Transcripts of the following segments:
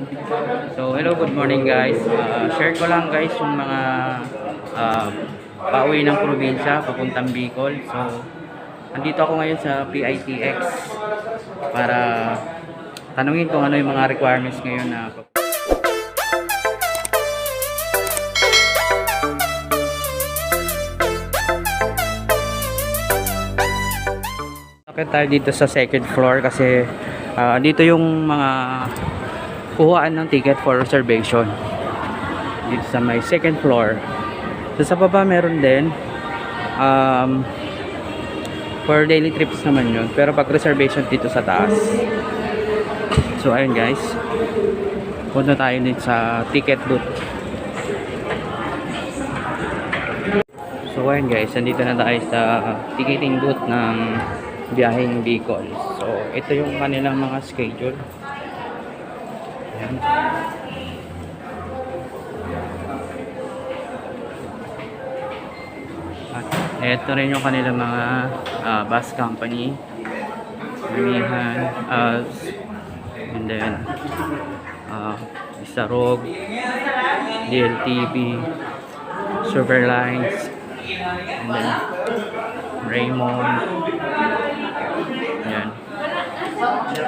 So, hello, good morning guys. Share ko lang guys yung mga uh, pauwi ng probinsya, papuntang Bicol. So, andito ako ngayon sa PITX para tanungin kung ano yung mga requirements ngayon na tayo dito sa second floor kasi dito yung mga kuhaan ng ticket for reservation dito sa may second floor. So sa baba meron din for daily trips naman yun, pero pag reservation dito sa taas. So ayun guys, punta tayo dito sa ticket booth. So ayun guys, nandito na tayo sa ticketing booth ng biyaheng Bicol. So ito yung kanilang mga schedule. Ayan. At ito rin yung kanilang mga bus company, Mamihan, and then Isarog, DLTV, Superlines, and then Raymond. Ayan.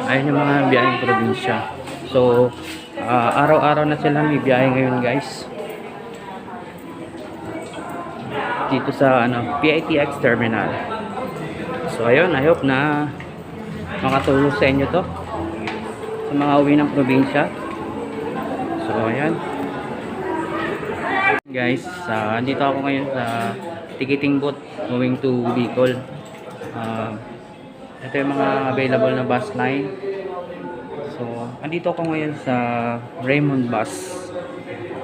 Ayun yung mga biyaheng probinsya. So araw-araw na sila may biyahe ngayon guys dito sa PITX terminal. So ayun, I hope na makatulong sa inyo to sa mga uwi ng probinsya. So ayan guys, andito ako ngayon sa ticketing booth going to Bicol. Ito yung mga available na bus line. So andito ako ngayon sa Raymond Bus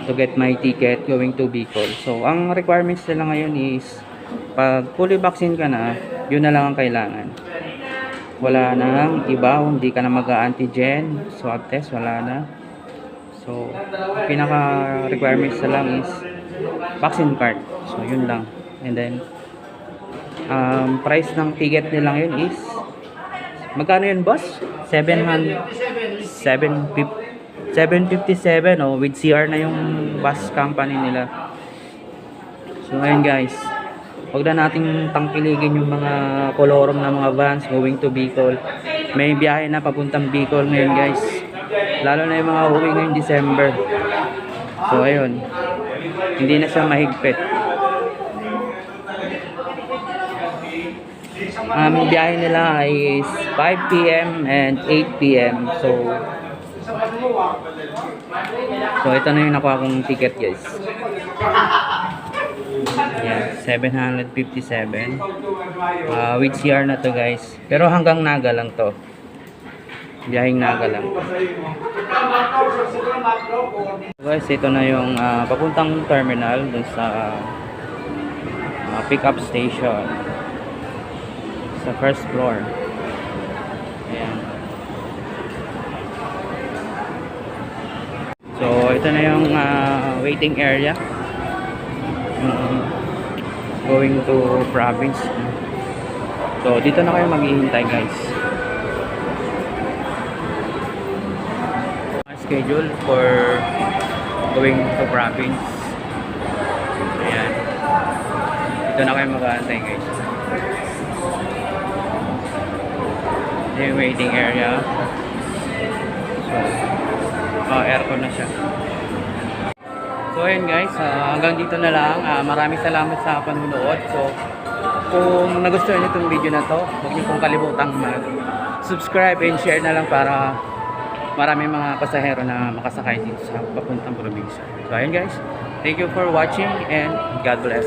to get my ticket going to Bicol. So ang requirements nila ngayon is pag fully vaccine ka na, yun na lang ang kailangan. Wala nang iba, hindi ka na mag-antigen, swab test, wala na. So pinaka requirements na lang is vaccine card. So yun lang. And then price ng ticket nila ngayon is magkano yun boss? 757 with CR na yung bus company nila. So ngayon guys, huwag na nating tangkiligin yung mga kolorom na mga vans going to Bicol. May biyahe na papuntang Bicol ngayon guys, lalo na yung mga uwi ngayong December. So ayun, hindi na siya mahigpit. Ang biyahe nila is 5 PM and 8 PM. So ito na yung nakuha kong ticket guys. Yeah, 757 with CR na to guys. Pero hanggang Naga lang to. Biyaheng Naga lang. So guys, ito na yung papuntang terminal dun sa pick up station sa first floor. Ayan. So ito na yung waiting area going to province. So dito na kayo maghihintay guys. Schedule for going to province. Ayan. Dito na kayo maghihintay guys. Ito yung waiting area. So aircon na siya. So ayun guys, hanggang dito na lang. Maraming salamat sa panunood. So kung nagustuhan niyo itong video na to, huwag niyo pong kalimutang mag-subscribe and share na lang para maraming mga pasahero na makasakay dito sa papuntang probinsya. So ayun guys, thank you for watching and God bless.